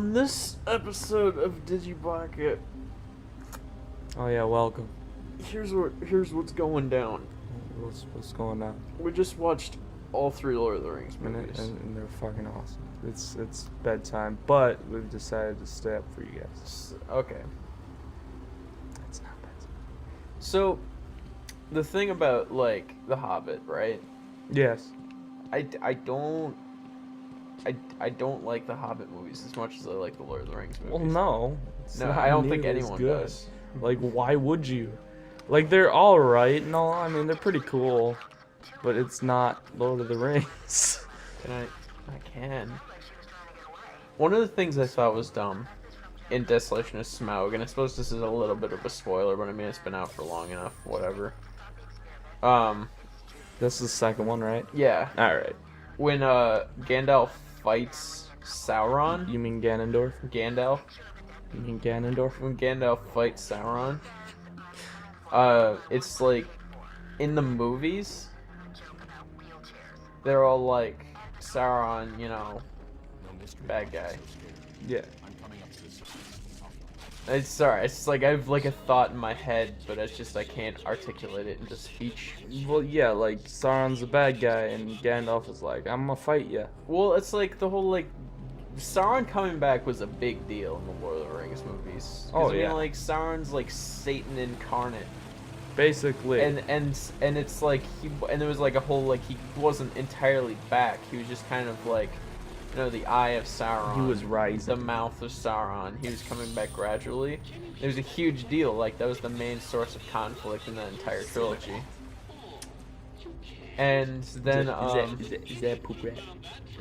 On this episode of DigiBaka, Oh yeah, welcome. here's what's going down. What's going on? We just watched all three Lord of the Rings movies. And they're fucking awesome. It's bedtime, but we've decided to stay up for you guys. Okay. It's not bedtime. So, the thing about like The Hobbit, right? Yes. I don't like the Hobbit movies as much as I like the Lord of the Rings movies. Well, no. No, I don't think anyone does. Like, why would you? Like, they're all right. No, I mean they're pretty cool, but it's not Lord of the Rings. I can. One of the things I thought was dumb in Desolation of Smaug, and I suppose this is a little bit of a spoiler, but I mean it's been out for long enough, whatever. This is the second one, right? Yeah. All right. When Gandalf fights Sauron. You mean Ganondorf? Gandalf. You mean Ganondorf? When Gandalf fights Sauron, it's like in the movies, they're all like Sauron, you know, bad guy. Yeah. It's sorry, it's like I have like a thought in my head, but it's just I can't articulate it into speech. Well, yeah, like Sauron's a bad guy, and Gandalf is like, I'm gonna fight ya. Well, it's like the whole like Sauron coming back was a big deal in the Lord of the Rings movies. Oh, I mean, yeah. like Sauron's like Satan incarnate, Basically. and it's like and there was like a whole like he wasn't entirely back. He was just kind of like, you know, the eye of Sauron. He was rising. The mouth of Sauron. He was coming back gradually. It was a huge deal. Like that was the main source of conflict in that entire trilogy. And then is that poop rat?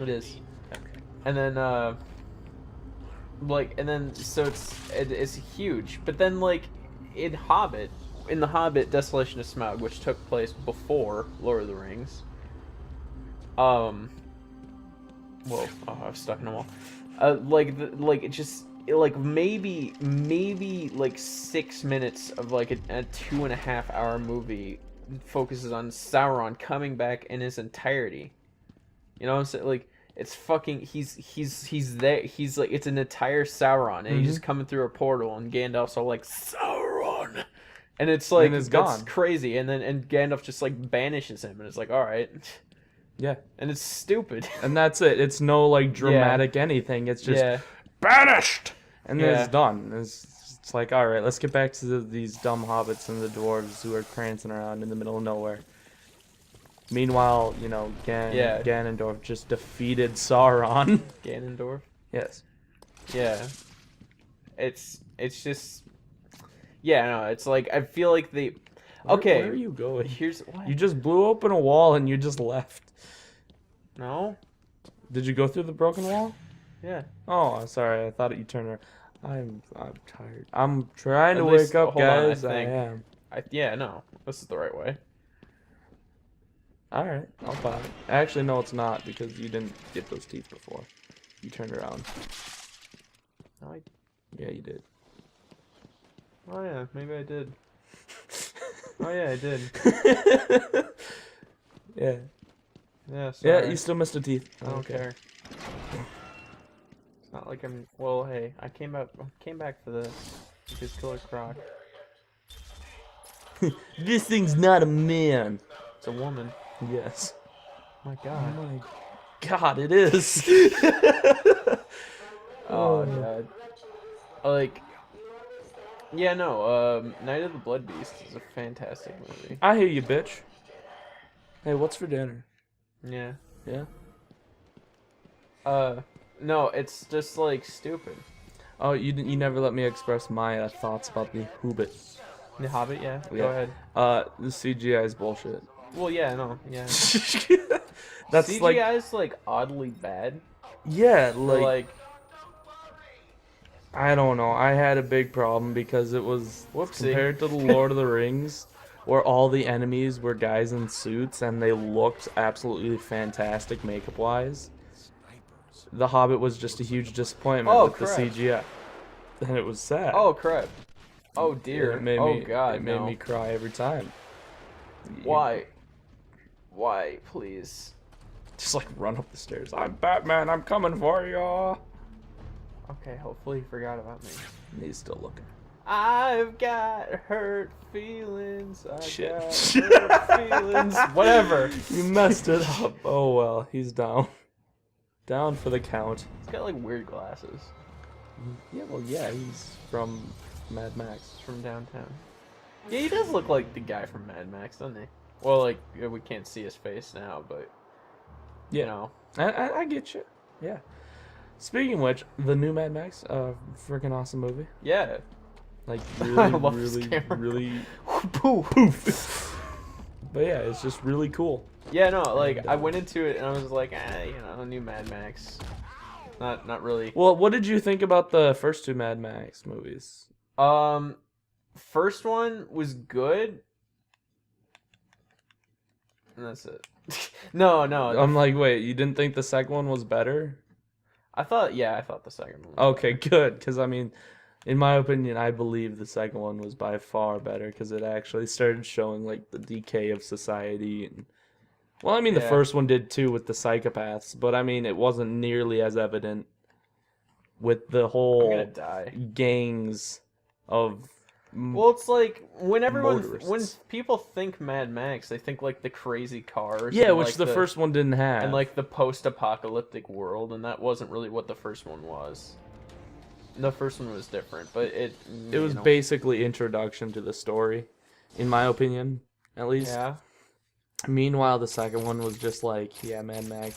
it is. Okay. And then so it's huge. But then like in the Hobbit, Desolation of Smaug, which took place before Lord of the Rings. Whoa! Oh, I was stuck in a wall. Maybe like 6 minutes of like a 2.5 hour movie focuses on Sauron coming back in his entirety. You know what I'm saying? Like it's fucking he's there. He's like it's an entire Sauron, and he's just coming through a portal, and Gandalf's all like Sauron, and it's like it's that's gone. crazy, and Gandalf just like banishes him, and it's like all right. Yeah. And it's stupid. And that's it. It's no like dramatic anything. It's just banished, and then it's done. It's like, all right, let's get back to these dumb hobbits and the dwarves who are prancing around in the middle of nowhere. Meanwhile, you know, Ganondorf just defeated Sauron. Ganondorf. Yes. Yeah. It's just. Yeah, no. It's like I feel like they. Okay. Where are you going? Here's what. You just blew open a wall and you just left. No. Did you go through the broken wall? Yeah. Oh, I'm sorry. I thought you turned around. I'm tired. I'm trying to At least- wake up, hold on, guys. I I think. am. Yeah. No. This is the right way. All right, I'll buy it. Actually, no, it's not because you didn't get those teeth before. You turned around. No, Yeah, you did. Oh yeah, maybe I did. Oh yeah, I did. Yeah. Yeah. Sorry. Yeah, you still missed a teeth. I don't care. It's not like I'm. Well, hey, I came back for this because Killer Croc. This thing's not a man. It's a woman. Yes. My Oh God. my God, it is. Oh God. Like. Yeah, no. Night of the Blood Beast is a fantastic movie. I hear you, bitch. Hey, what's for dinner? Yeah. Yeah. No, it's just like stupid. Oh, you never let me express my thoughts about the Hobbit. The Hobbit, yeah. Yeah. Go ahead. The CGI is bullshit. Well, yeah, no, yeah. That's CGI is like oddly bad. Yeah, Like I don't know. I had a big problem because it was compared to the Lord of the Rings, where all the enemies were guys in suits and they looked absolutely fantastic makeup-wise. The Hobbit was just a huge disappointment with crap. the CGI, and it was sad. Oh crap. Oh dear. It made Oh God. It made me cry every time. Why? Why, please? Just like run up the stairs. I'm Batman. I'm coming for you. Okay, hopefully he forgot about me. He's still looking. I've got hurt feelings. Shit. Hurt feelings. Whatever. You messed it up. Oh well, he's down. Down for the count. He's got like weird glasses. Yeah, well, yeah, he's from Mad Max. He's from downtown. Yeah, he does look like the guy from Mad Max, doesn't he? Well, like, we can't see his face now, but, yeah. You know. I get you. Yeah. Speaking of which, the new Mad Max, freaking awesome movie. Yeah. Like, I really, love this really, camera. really... Poof. But yeah, it's just really cool. Yeah, no, like, I went into it and I was like, new Mad Max. Not really. Well, what did you think about the first two Mad Max movies? First one was good. And that's it. No. I'm like, wait, you didn't think the second one was better? I thought the second one. Okay, good. Because, I mean, in my opinion, I believe the second one was by far better because it actually started showing, like, the decay of society. And, well, I mean, the first one did, too, with the psychopaths. But, I mean, it wasn't nearly as evident with the whole I'm gonna die. gangs of... Well, it's like when motorists. people think Mad Max, they think like the crazy cars. Yeah, and, which like, the first one didn't have. and like the post-apocalyptic world, and that wasn't really what the first one was. The first one was different, but it was basically introduction to the story, in my opinion, at least. Yeah. Meanwhile, the second one was just like, yeah, Mad Mac.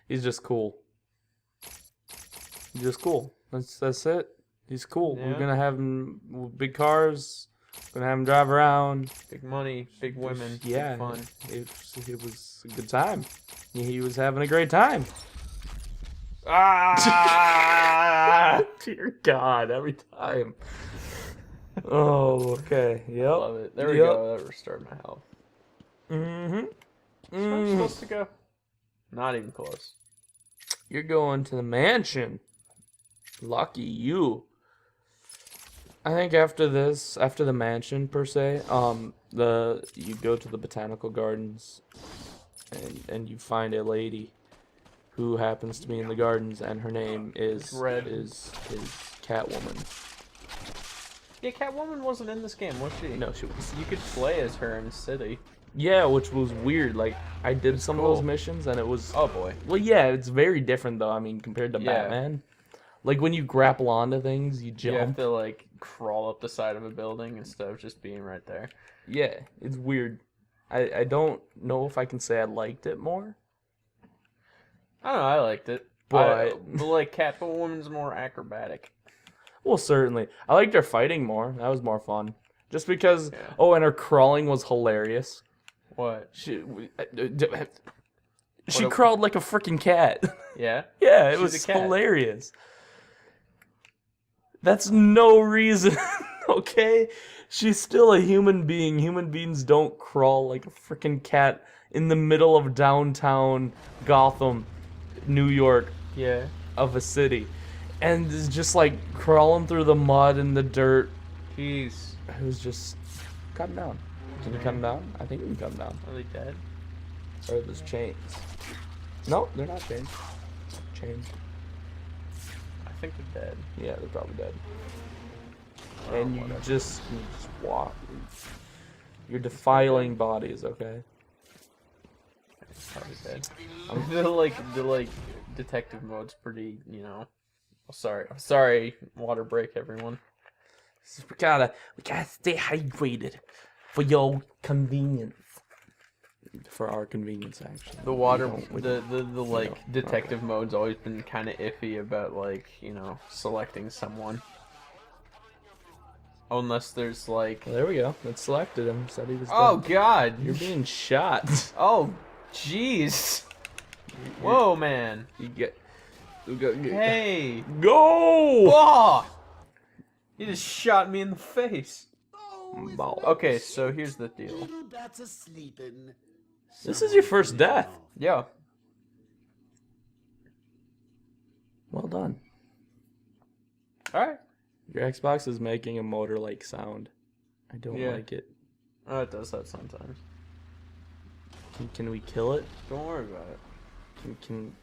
He's just cool. He's just cool. That's it. He's cool. Yeah. We're gonna have him big cars. Gonna have him drive around. Big money, big women, yeah, big fun. It was a good time. He was having a great time. Ah! Dear God, every time. Oh, okay. Yep. Love it. There we go. That restored my health. Mm-hmm. Where am I supposed to go? Not even close. You're going to the mansion. Lucky you. I think after the mansion per se, you go to the botanical gardens, and you find a lady, who happens to be in the gardens, and her name is Catwoman. Yeah, Catwoman wasn't in this game, was she? No, she was. You could play as her in the city. Yeah, which was weird. Like, I did some of those missions, and it was... Oh, boy. Well, yeah, it's very different, though, I mean, compared to Batman. Like, when you grapple onto things, you jump. You have to, like, crawl up the side of a building instead of just being right there. Yeah, it's weird. I don't know if I can say I liked it more. I don't know, I liked it. But like, Catwoman's more acrobatic. Well, certainly. I liked her fighting more. That was more fun. Just because... Yeah. Oh, and her crawling was hilarious. What? She crawled like a freaking cat. Yeah? Yeah, it was hilarious. That's no reason, okay? She's still a human being. Human beings don't crawl like a freaking cat in the middle of downtown Gotham, New York. Yeah. Of a city. And it's just like crawling through the mud and the dirt. Jeez. It was just... Come down. Can you come down? I think you can come down. Are they dead? Or there's chains. No, they're not chained. Chained. I think they're dead. Yeah, they're probably dead. And you just walk. You're defiling bodies, okay? Probably dead. The detective mode's pretty, you know. Sorry, water break, everyone. We gotta stay hydrated for your convenience. For our convenience, actually. The water, the detective mode's always been kind of iffy about, like, you know, selecting someone. Unless there's, like... Well, there we go. It selected him. Said he was dead. Oh, God! You're being shot. Oh, jeez. Whoa, man. Hey! Go! Oh! You just shot me in the face. Okay, so here's the deal. This is your first death. Yeah. Well done. Alright. Your Xbox is making a motor-like sound. I don't like it. Oh, it does that sometimes. Can we kill it? Don't worry about it. Can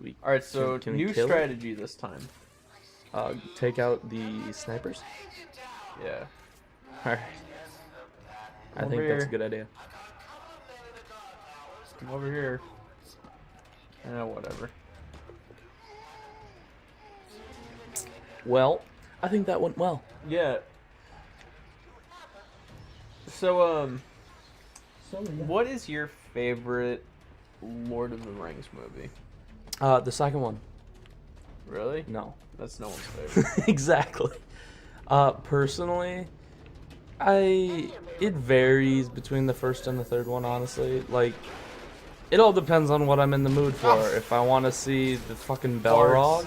we? All right, so can we new kill it? strategy this time. Take out the snipers. Yeah. All right. I think that's a good idea. Come over here. Whatever. Well, I think that went well. Yeah. So, what is your favorite Lord of the Rings movie? The second one. Really? No. That's no one's favorite. Exactly. Personally, it varies between the first and the third one, honestly. Like, it all depends on what I'm in the mood for. If I want to see the fucking Balrog,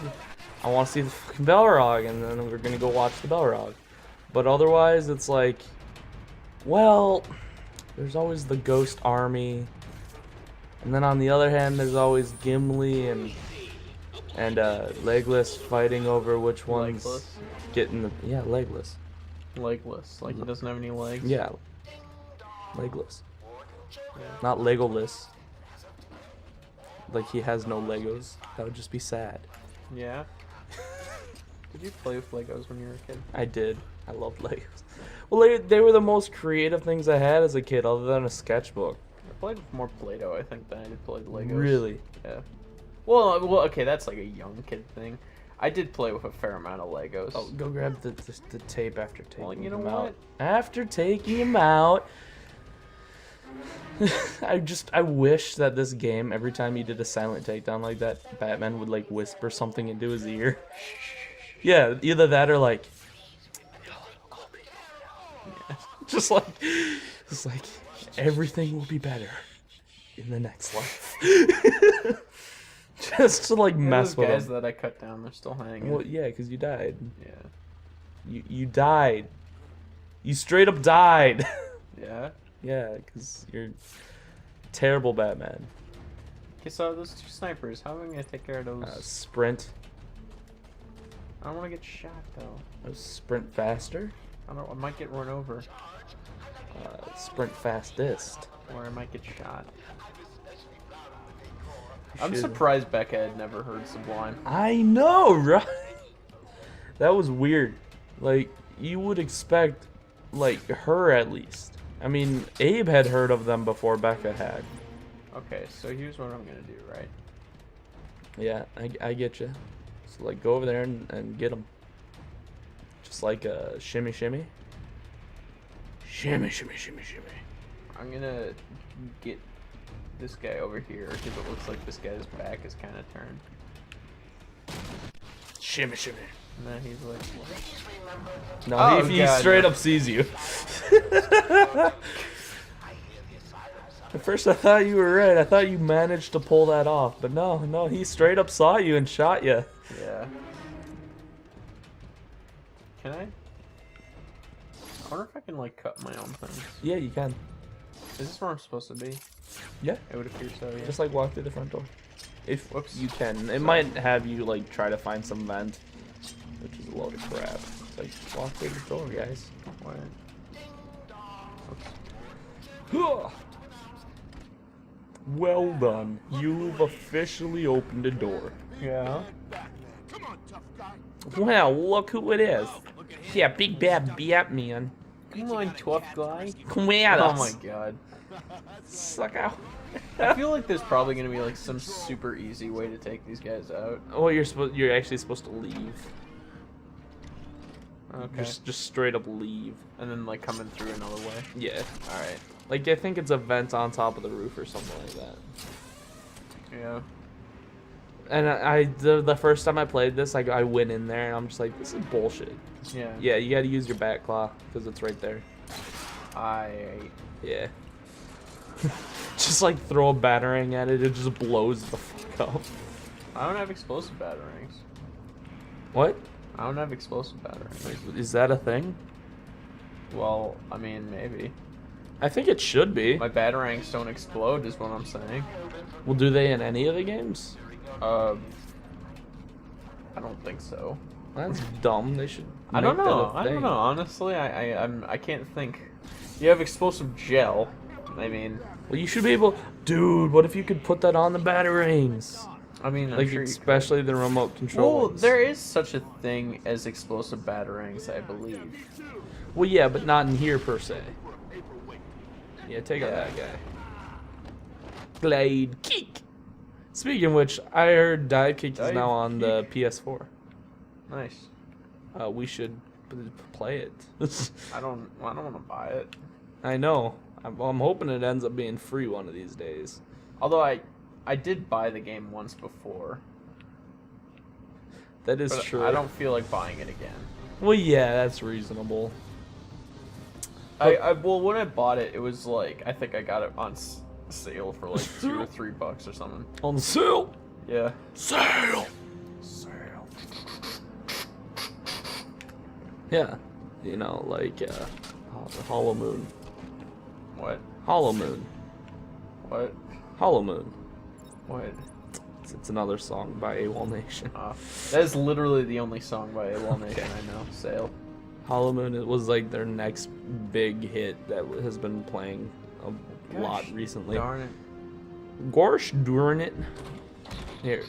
I want to see the fucking Balrog, and then we're gonna go watch the Balrog. But otherwise, it's like, well, there's always the Ghost Army, and then on the other hand, there's always Gimli and Legolas fighting over which one's getting the Legolas. Legless, like he doesn't have any legs. Yeah, Legolas, not Legolas. Like he has no Legos. That would just be sad. Yeah. Did you play with Legos when you were a kid? I did. I loved Legos. Well, they were the most creative things I had as a kid, other than a sketchbook. I played with more Play-Doh, I think, than I did play with Legos. Really? Yeah. Well, okay, that's like a young kid thing. I did play with a fair amount of Legos. Oh, go grab the tape after taking Well, you know him what? out. After taking him out. I wish that this game, every time you did a silent takedown like that, Batman would like whisper something into his ear. Yeah, either that or like, just like everything will be better in the next life. Just to like mess with guys him. that I cut down, they're still hanging. Well, yeah, because you died. Yeah. You died. You straight up died. Yeah. Yeah, because you're terrible Batman. Okay, so those two snipers, how am I gonna take care of those? Sprint. I don't want to get shot though. Sprint faster. I might get run over. Sprint fastest. Or I might get shot. I'm surprised Becca had never heard Sublime. I know, right? That was weird. Like, you would expect, like, her at least. I mean, Abe had heard of them before Becca had. Okay, so here's what I'm gonna do, right? Yeah, I get you. So, like, go over there and get them. Just like a shimmy, shimmy. Shimmy, shimmy, shimmy, shimmy. I'm gonna get this guy over here because it looks like this guy's back is kind of turned. Shimmy, shimmy. And then he's like, what? No, Oh, he God, straight no. up sees you. At first I thought you were right. I thought you managed to pull that off. But no, he straight up saw you and shot you. Yeah. Can I? I wonder if I can, like, cut my own things. Yeah, you can. Is this where I'm supposed to be? Yeah. It would appear so, yeah. Just, like, walk through the front door. If Whoops. you can. It might have you, like, try to find some vent. Which is a load of crap. It's like, walk through the door, guys. Wait. Well done. You've officially opened a door. Yeah. Wow, look who it is. Yeah, big bad Batman. Come on, tough guy. Come at Oh us. my god. Suck out. I feel like there's probably gonna be like some super easy way to take these guys out. Oh, you're actually supposed to leave. Okay. Just straight up leave. And then like coming through another way. Yeah. Alright. Like I think it's a vent on top of the roof or something like that. Yeah. And the first time I played this, I went in there and I'm just like, this is bullshit. Yeah. Yeah, you gotta use your bat claw because it's right there. Yeah. Just like throw a batarang at it, it just blows the fuck up. I don't have explosive batarangs. What? I don't have explosive batarangs. Is that a thing? Well, I mean, maybe. I think it should be. My batarangs don't explode is what I'm saying. Well, do they in any of the games? I don't think so. That's dumb. They should. I don't make that know. a I don't thing. know. Honestly, I can't think. You have explosive gel. I mean, Well, you should be able. Dude, what if you could put that on the batarangs? I mean, I'm Like, sure especially the remote control Well, ones. there is such a thing as explosive batarangs, I believe. Well, yeah, but not in here per se. Yeah, take out that guy. Glide Kick. Speaking of which, I heard Dive Kick is now on the PS4. Nice. We should play it. I don't want to buy it. I know. I'm hoping it ends up being free one of these days. Although I did buy the game once before. That is But true. I don't feel like buying it again. Well, yeah, that's reasonable. Well, when I bought it, it was like, I think I got it on sale for like $2 or $3 or something. On sale. Yeah. Sale. Yeah. You know, like Hollow Moon. What? Hollow Moon. What? Hollow Moon. What? It's another song by AWOL Nation. That is literally the only song by AWOL Nation I know. Sale. Hollow Moon, it was like their next big hit that has been playing a lot recently. Darn it. Gosh darn it. Here,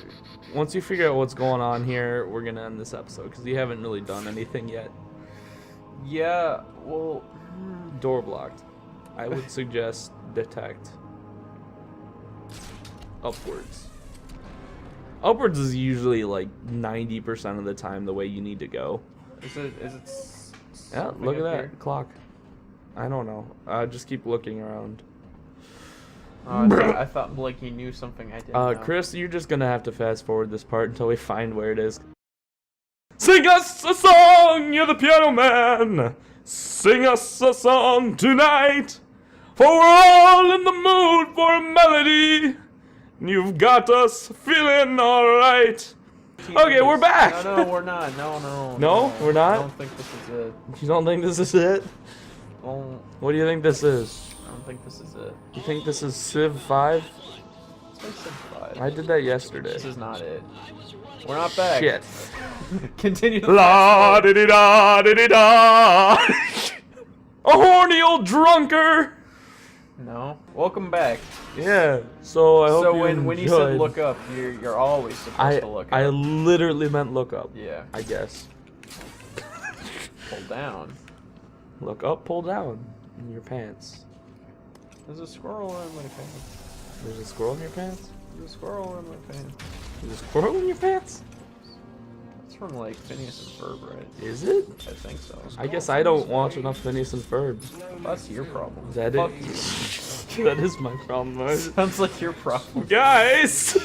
once you figure out what's going on here, we're gonna end this episode because you haven't really done anything yet. Yeah, well... Door blocked. I would suggest detect upwards. Upwards is usually like 90% of the time the way you need to go. Is it Yeah, something look at up that here? clock. I don't know. Just keep looking around. I thought Blakey knew something I didn't know. Chris, you're just gonna have to fast forward this part until we find where it is. Sing us a song, you're the piano man. Sing us a song tonight. For we're all in the mood for a melody. You've got us feeling alright. Okay, we're back. No, we're not. No. No, we're not? I don't think this is it. You don't think this is it? Well, What do you think this is? I don't think this is it. You think this is Civ 5? It's like Civ 5. I did that yesterday. This is not it. We're not back. Shit. Continue the La di di da di di da. A horny old drunker. No. Welcome back. Yeah. So I hope So you when you said enjoyed. look up, you're always supposed to look up. I literally meant look up. Yeah. I guess. Pull down. Look up, pull down in your pants. There's a squirrel in my pants. There's a squirrel in your pants? There's a squirrel in my pants. There's a squirrel in your pants? It's from like Phineas and Ferb, right? Is it? I think so. I guess I don't watch enough Phineas and Ferb. That's your problem. Is that Fuck it? That is my problem. you. Sounds like your problem. Guys!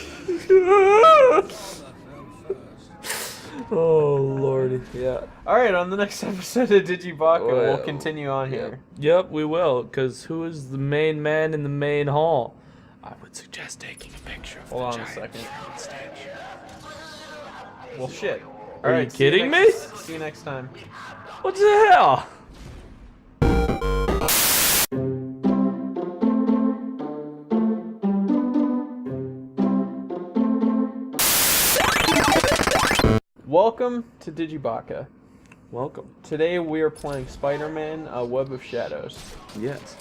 Oh lordy, yeah. Alright, on the next episode of DigiBaka, we'll Well, continue on here. Yep, we will. Cause who is the main man in the main hall? I would suggest taking a picture of Hold the on a giant second. pyramid statue. Well, shit. Are you Alright, kidding me? See you next time. What the hell? Welcome to DigiBaka. Welcome. Today we are playing Spider-Man: Web of Shadows. Yes.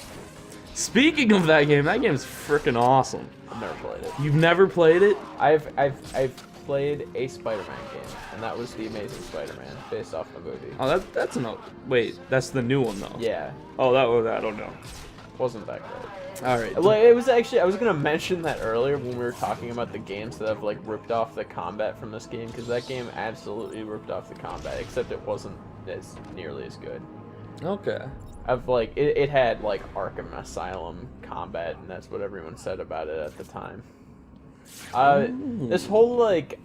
Speaking of that game is freaking awesome. I've never played it. You've never played it? I've played a Spider-Man game, and that was The Amazing Spider-Man, based off the movie. Oh, that's an wait. That's the new one though. Yeah, Oh, that one I don't know. wasn't that great. All right. Like, it was actually, I was gonna mention that earlier when we were talking about the games that have like ripped off the combat from this game, because that game absolutely ripped off the combat, except it wasn't as nearly as good. Okay. Of like, it had like Arkham Asylum combat, and that's what everyone said about it at the time. This whole like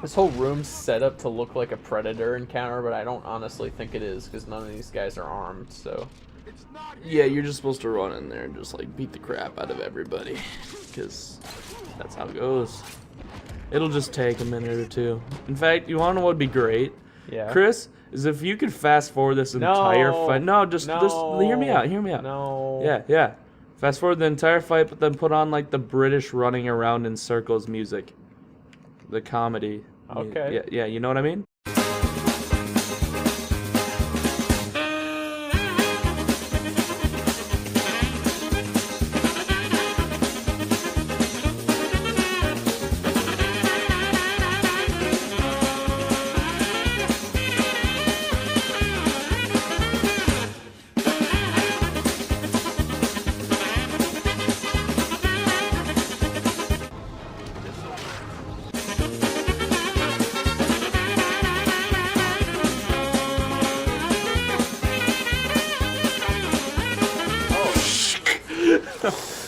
this whole room's set up to look like a Predator encounter, but I don't honestly think it is, because none of these guys are armed. So Yeah, you're just supposed to run in there and just like beat the crap out of everybody, because that's how it goes. It'll just take a minute or two. In fact, you want to know what would be great, yeah, Chris? Is if you could fast forward this entire fight. No, just hear me out. Hear me out. No. Yeah. Fast forward the entire fight, but then put on like the British running around in circles music, the comedy. Okay. Yeah. You know what I mean?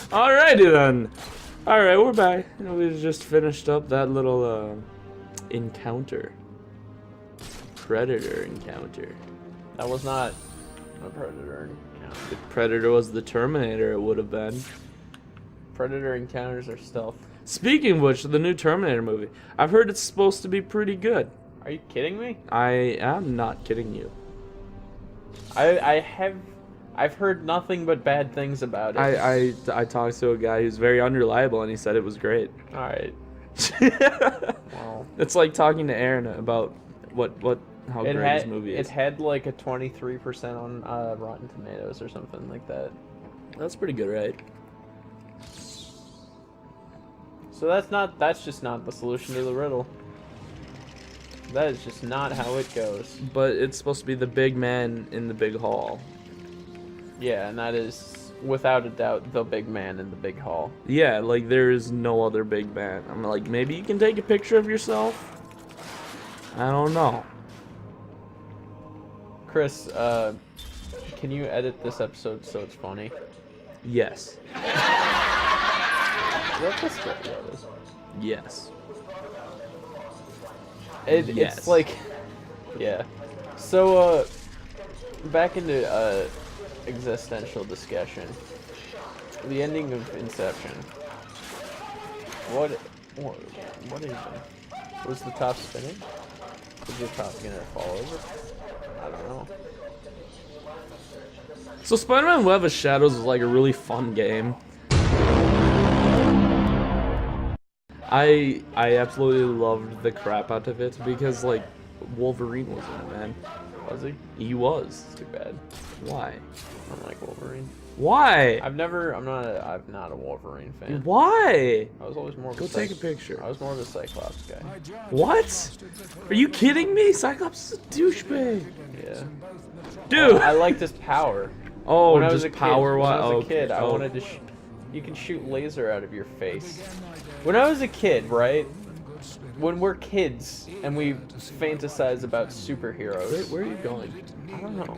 Alrighty then. Alright, we're back. We just finished up that little encounter. Predator encounter. That was not a Predator encounter. If Predator was the Terminator, it would have been. Predator encounters are stealth. Speaking of which, the new Terminator movie. I've heard it's supposed to be pretty good. Are you kidding me? I am not kidding you. I've heard nothing but bad things about it. I talked to a guy who's very unreliable, and he said it was great. All right. Wow. It's like talking to Aaron about how great his movie is. It had like a 23% on Rotten Tomatoes or something like that. That's pretty good, right? So that's just not the solution to the riddle. That is just not how it goes. But it's supposed to be the big man in the big hall. Yeah, and that is without a doubt the big man in the big hall. Yeah, like there is no other big man. I'm like, maybe you can take a picture of yourself? I don't know. Chris, can you edit this episode so it's funny? Yes. What the script is? Yes. Yes. It's like, yeah. So, back into existential discussion. The ending of Inception. What is it? Was the top spinning? Was the top gonna fall over? I don't know. So Spider-Man Web of Shadows is like a really fun game. I absolutely loved the crap out of it because like Wolverine was in it, man. Was he? He was. Too bad. Why? I don't like Wolverine. Why? I'm not a Wolverine fan. Why? I was always more of Go take a picture. I was more of a Cyclops guy. What? Are you kidding me? Cyclops is a douchebag. Yeah. Dude. I liked his power. Oh, when I just was a power. Kid, when I was a kid, I wanted to. You can shoot laser out of your face. When I was a kid, right? When we're kids and we fantasize about superheroes. Where are you going? I don't know.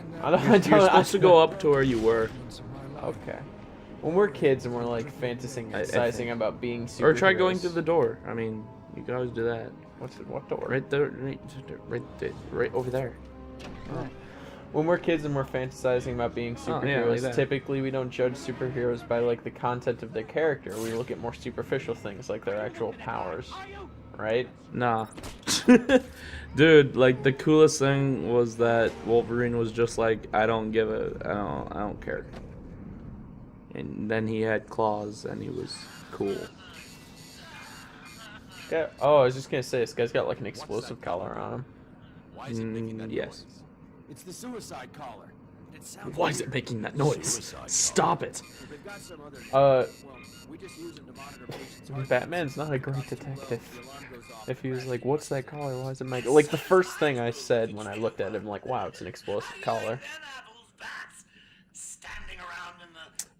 You're supposed to go up to where you were. Okay. When we're kids and we're like fantasizing about being superheroes. Or try going through the door. I mean, you can always do that. What door? Right there, right over there. Oh. When we're kids and we're fantasizing about being superheroes, like typically we don't judge superheroes by like the content of their character. We look at more superficial things like their actual powers, right? Nah. Dude, like the coolest thing was that Wolverine was just like, I don't care. And then he had claws and he was cool. Yeah. Oh, I was just gonna say this guy's got like an explosive collar on him. Yes. It's the suicide collar. Why is it making that noise? Stop it. Batman's not a great detective. If he was like, what's that collar? Why is it making... Like, the first thing I said when I looked at him, like, wow, it's an explosive collar.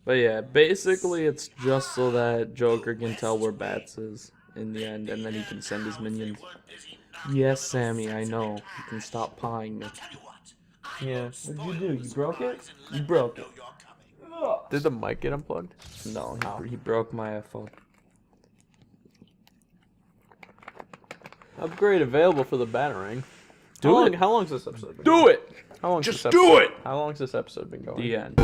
But yeah, basically it's just so that Joker can tell where Bats is in the end, and then he can send his minions. Yes, Sammy, I know. You can stop pawing me. Yeah. What did you do? You broke it? You broke it. Did the mic get unplugged? No, he broke my iPhone. Upgrade available for the Batarang. How long's this episode been Do going? it! How long's Just this do it! How long's this episode been going? The end.